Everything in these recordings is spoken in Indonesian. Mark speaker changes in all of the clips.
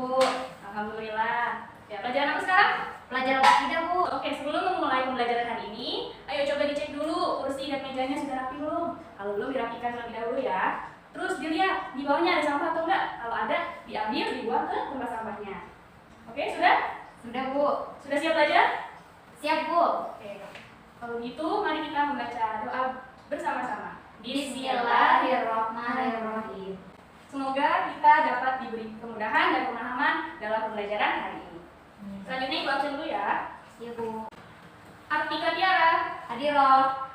Speaker 1: Bu.
Speaker 2: Alhamdulillah. Ya, pelajaran apa sekarang?
Speaker 1: Pelajaran akidah, Bu.
Speaker 2: Oke, sebelum memulai pembelajaran hari ini, ayo coba dicek dulu kursi dan mejanya sudah rapi belum? Kalau belum, dirapikan terlebih dahulu ya. Terus dilihat di bawahnya ada sampah atau enggak. Kalau ada, diambil, dibuang ke tempat sampahnya. Oke, sudah?
Speaker 1: Sudah, Bu.
Speaker 2: Sudah siap belajar?
Speaker 1: Siap, Bu.
Speaker 2: Oke. Kalau gitu, mari kita membaca doa bersama-sama.
Speaker 1: Bismillahirrahmanirrahim.
Speaker 2: Semoga kita dapat diberi kemudahan dan pemahaman dalam pembelajaran hari ini. Selanjutnya Ibu absen dulu ya.
Speaker 1: Iya, Bu.
Speaker 2: Artika Tiara,
Speaker 1: Hadiroh.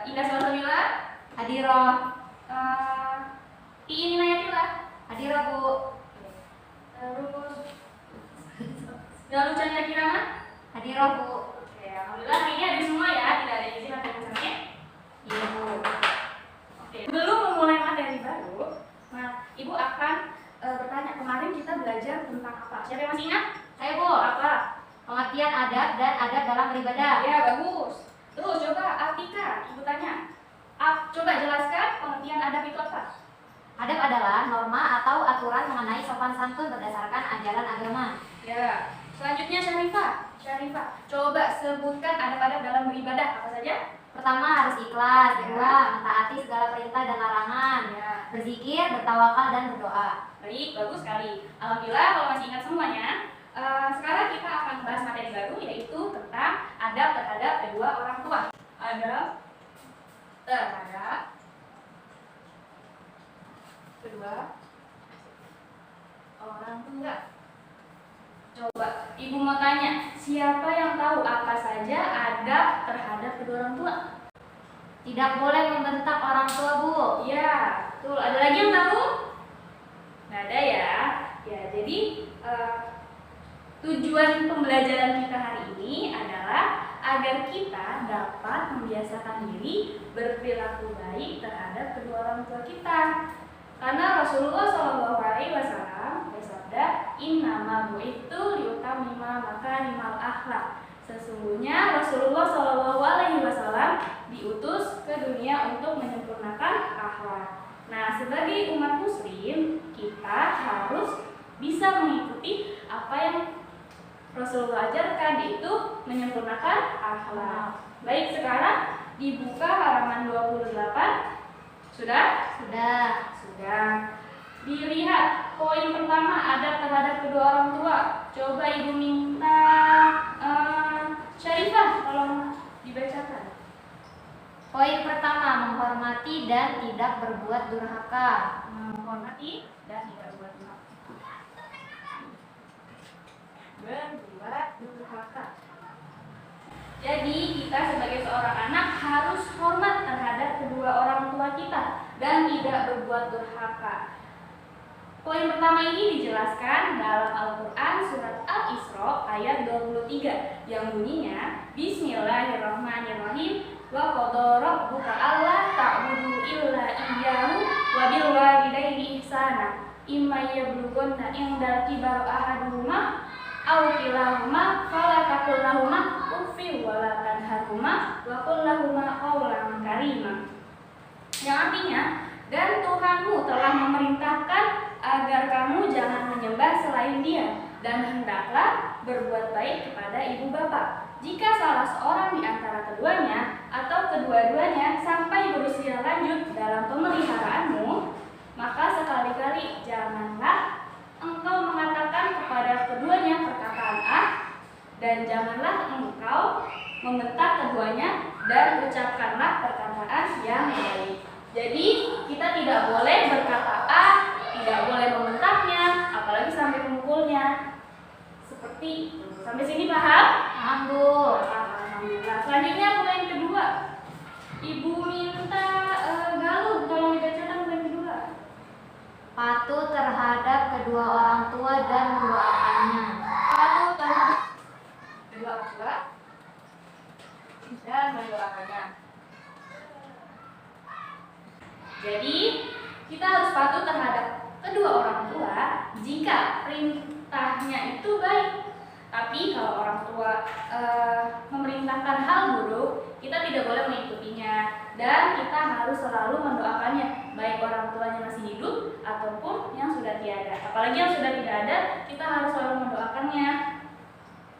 Speaker 2: Indah Salsabila,
Speaker 1: Hadiroh.
Speaker 2: Iin Inayatila,
Speaker 1: Hadiroh, Bu.
Speaker 2: terus Galuh Chandra Kirana.
Speaker 1: Hadiroh, Bu.
Speaker 2: Oke, alhamdulillah hari ini ada semua ya, tidak ada izin atau misalnya.
Speaker 1: Iya, Bu.
Speaker 2: Oke, belum memulai materi baru, Ibu akan bertanya, kemarin kita belajar tentang apa? Siapa yang masih ingat?
Speaker 1: Saya, Bu.
Speaker 2: Apa?
Speaker 1: Pengertian adab dan adab dalam beribadah.
Speaker 2: Ya, bagus. Terus coba Artika, Ibu tanya. Coba jelaskan pengertian adab itu apa?
Speaker 1: Adab adalah norma atau aturan mengenai sopan santun berdasarkan ajaran agama.
Speaker 2: Ya. Selanjutnya Syarifah, coba sebutkan adab-adab dalam beribadah apa saja?
Speaker 1: Pertama, harus ikhlas. Kedua, mentaati segala perintah dan larangan.
Speaker 2: Ya.
Speaker 1: Berzikir, bertawakal, dan berdoa.
Speaker 2: Baik, bagus sekali. Alhamdulillah kalau masih ingat semuanya. Sekarang kita akan bahas materi baru, yaitu tentang adab terhadap kedua orang tua. Adab terhadap kedua orang tua. Coba Ibu mau tanya, siapa yang tahu apa saja adab terhadap kedua orang tua?
Speaker 1: Tidak boleh membentak orang tua, Bu.
Speaker 2: Iya, betul. Ada lagi yang tahu? Nggak ada ya. Ya, jadi tujuan pembelajaran kita hari ini adalah agar kita dapat membiasakan diri berperilaku baik terhadap kedua orang tua kita. Karena Rasulullah SAW bersabda, "Innama bu'itsu liutammima makarimal akhlak." Sesungguhnya Rasulullah SAW diutus ke dunia untuk menyempurnakan akhlak. Nah, sebagai umat Muslim, kita harus bisa mengikuti apa yang Rasulullah ajarkan, yaitu menyempurnakan akhlak. Baik, sekarang dibuka halaman 28. Sudah? Sudah. Dilihat poin pertama, adab terhadap kedua orang tua. Coba Ibu minta Syarifah tolong dibacakan.
Speaker 1: Poin pertama, menghormati dan tidak berbuat durhaka.
Speaker 2: Menghormati dan tidak berbuat durhaka. Berbuat durhaka. Jadi kita sebagai seorang anak harus hormat terhadap kedua orang tua kita dan tidak berbuat durhaka. Poin pertama ini dijelaskan dalam Al-Quran surat Al-Isra ayat 23 yang bunyinya, Bismillahirrahmanirrahim, wa qadha rabbuka alla ta'budu illa iyyahu wa bil walidayni ihsana imma yablughanna indal kibara ahaduhuma aw kilahuma fala taqul lahumā uffin wa la tanharhumā wa qul lahumā qawlan karīmā. Yang artinya, dan Tuhanmu telah memerintahkan agar kamu jangan menyembah selain Dia, dan hendaklah berbuat baik kepada ibu bapak. Jika salah seorang di antara keduanya atau kedua-duanya sampai berusia lanjut dalam pemeliharaanmu, maka sekali-kali janganlah engkau mengatakan kepada keduanya perkataan dan janganlah engkau membentak keduanya, dan ucapkanlah perkataan yang baik. Jadi kita tidak boleh berkata tidak boleh membentaknya, apalagi sampai memukulnya. Seperti itu. Sampai sini paham?
Speaker 1: Paham, Bu.
Speaker 2: Alhamdulillah. Selanjutnya poin kedua. Ibu minta Galuh tolong dibacakan poin kedua.
Speaker 1: Patuh terhadap kedua orang tua dan mendoakannya.
Speaker 2: Patuh terhadap kedua orang tua dan mendoakannya. Jadi kita harus patuh terhadap kedua orang tua jika perintahnya itu baik. Tapi kalau orang tua memerintahkan hal buruk, kita tidak boleh mengikutinya, dan kita harus selalu mendoakannya, baik orang tuanya masih hidup ataupun yang sudah tiada. Apalagi yang sudah tidak ada, kita harus selalu mendoakannya.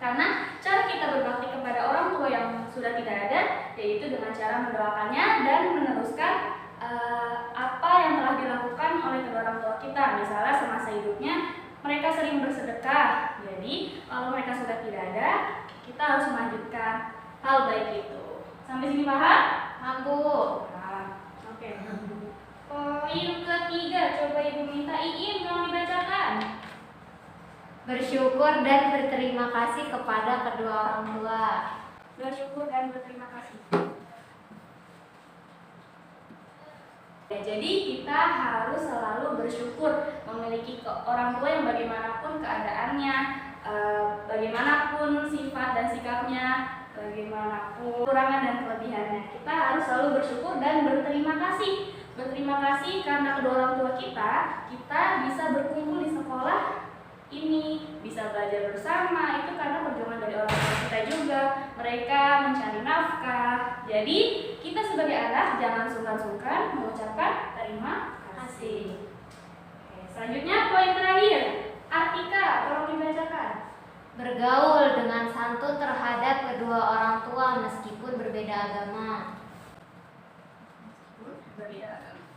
Speaker 2: Karena cara kita berbakti kepada orang tua yang sudah tidak ada, yaitu dengan cara mendoakannya dan meneruskan apa yang telah dilakukan oleh kedua orang tua kita. Misalnya semasa hidupnya mereka sering bersedekah, jadi kalau mereka sudah tidak ada, kita harus melanjutkan hal baik itu. Sampai sini paham?
Speaker 1: Mampu.
Speaker 2: Oke. Poin ketiga, coba Ibu minta Iin tolong dibacakan.
Speaker 1: Bersyukur dan berterima kasih kepada kedua orang tua.
Speaker 2: Bersyukur dan berterima kasih. Ya, jadi kita harus selalu bersyukur memiliki orang tua yang bagaimanapun keadaannya, bagaimanapun sifat dan sikapnya, bagaimanapun kekurangan dan kelebihannya. Kita harus selalu bersyukur dan berterima kasih. Berterima kasih karena kedua orang tua kita bisa berkumpul di sekolah ini, bisa belajar bersama, itu karena perjuangan dari orang tua kita juga. Mereka mencari nafkah. Jadi kita sebagai anak jangan sungkan-sungkan mengucapkan terima kasih. Oke, selanjutnya poin terakhir, Artika tolong dibacakan.
Speaker 1: Bergaul dengan santun terhadap kedua orang tua meskipun berbeda agama.
Speaker 2: Berbeda agama.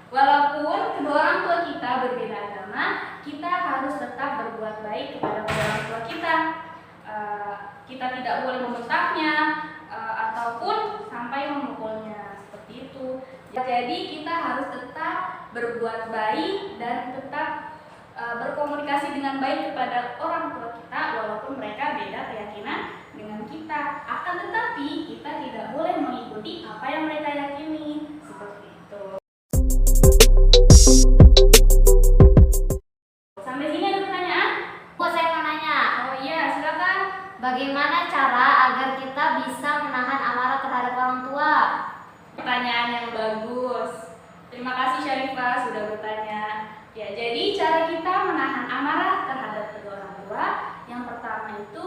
Speaker 2: Walaupun kedua orang tua kita berbeda agama, kita harus tetap berbuat baik kepada kedua orang tua kita. Kita tidak boleh membentaknya ataupun sampai memukulnya, seperti itu. Jadi kita harus tetap berbuat baik dan tetap berkomunikasi dengan baik kepada orang tua kita, walaupun mereka beda keyakinan dengan kita. Akan tetapi kita tidak boleh mengikuti apa yang mereka yakini, seperti itu. Sampai sini ada pertanyaan?
Speaker 1: Saya mau nanya.
Speaker 2: Oh iya, silakan.
Speaker 1: Bagaimana cara agar kita bisa menahan amarah terhadap orang tua?
Speaker 2: Pertanyaan yang bagus. Terima kasih Syarifah sudah bertanya. Ya, jadi cara kita menahan amarah terhadap kedua orang tua, yang pertama itu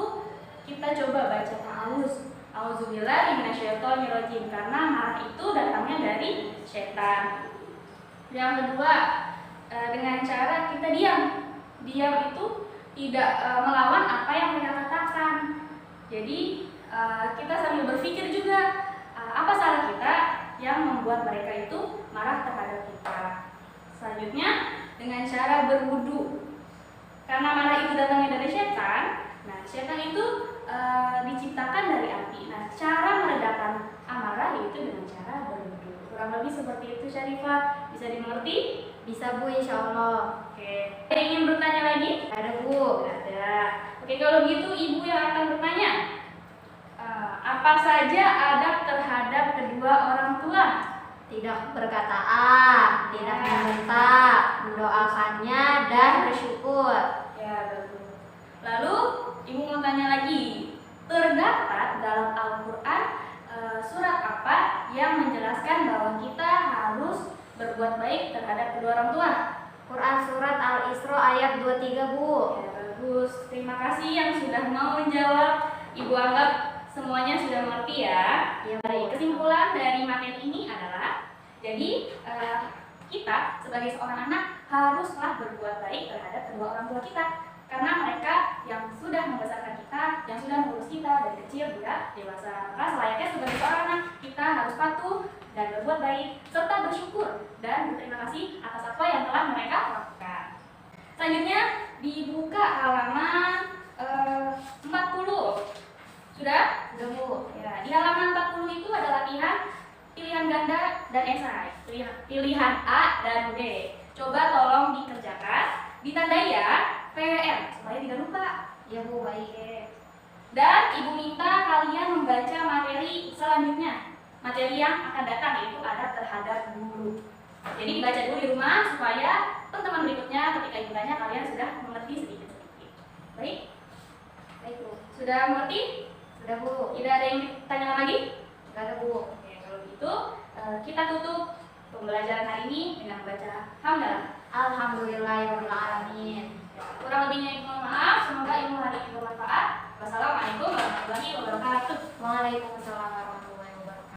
Speaker 2: kita coba baca ta'awuz. Auzubillahi minasyaitonirrajim, karena marah itu datangnya dari setan. Yang kedua, dengan cara kita diam. Diam itu tidak melawan apa yang mereka katakan. Jadi kita sambil berpikir juga apa salah kita yang membuat mereka itu marah terhadap kita. Selanjutnya dengan cara berwudu. Karena marah itu datangnya dari setan. Nah, setan itu diciptakan dari api. Nah, cara meredakan amarah yaitu dengan cara berwudu. Kurang lebih seperti itu Syarifah. Bisa dimengerti?
Speaker 1: Bisa Bu, insya Allah.
Speaker 2: Oke. Ada yang ingin bertanya lagi?
Speaker 1: Ada Bu.
Speaker 2: Ada. Oke, kalau begitu Ibu yang akan bertanya. Apa saja adab terhadap kedua orang tua?
Speaker 1: Tidak berkata tidak membentak, mendoakannya dan bersyukur.
Speaker 2: Ya, betul. Lalu Ibu mau tanya lagi. Terdapat dalam Al-Quran surat apa yang menjelaskan bahwa kita harus berbuat baik terhadap kedua orang tua?
Speaker 1: Quran surat Al-Isra ayat 23 Bu.
Speaker 2: Ya, bagus. Terima kasih yang sudah mau menjawab. Ibu anggap semuanya sudah mengerti ya.
Speaker 1: Ya,
Speaker 2: Baik, kesimpulan dari materi ini adalah jadi kita sebagai seorang anak haruslah berbuat baik terhadap kedua orang tua kita, karena mereka yang sudah membesarkan kita, yang sudah mengurus kita dari kecil hingga dewasa. Maka selayaknya sebagai seorang anak kita harus patuh dan berbuat baik serta bersyukur dan berterima kasih atas apa yang telah mereka lakukan. Selanjutnya dibuka halaman 40. Sudah?
Speaker 1: Sudah Bu.
Speaker 2: Ya, di halaman 40 itu ada latihan pilihan ganda dan esai. Pilihan A dan B. Coba tolong dikerjakan, ditandai ya, PWR supaya tidak lupa.
Speaker 1: Ya Bu, baik.
Speaker 2: Dan Ibu minta kalian membaca materi selanjutnya. Materi yang akan datang yaitu adab terhadap guru. Jadi dibaca dulu di rumah supaya teman-teman berikutnya ketika Ibu tanya kalian sudah mengerti sedikit-sedikit. Baik?
Speaker 1: Baik Bu.
Speaker 2: Sudah mengerti?
Speaker 1: Sudah Bu.
Speaker 2: Tidak ada yang ditanyakan lagi?
Speaker 1: Tidak ada Bu.
Speaker 2: Oke, kalau gitu kita tutup pembelajaran hari ini dengan membaca hamdalah.
Speaker 1: Alhamdulillahirobbilalamin.
Speaker 2: Kurang lebihnya mohon maaf. Semoga ilmu hari ini bermanfaat. Wassalamualaikum warahmatullahi wabarakatuh.
Speaker 1: Waalaikumsalam warahmatullahi wabarakatuh.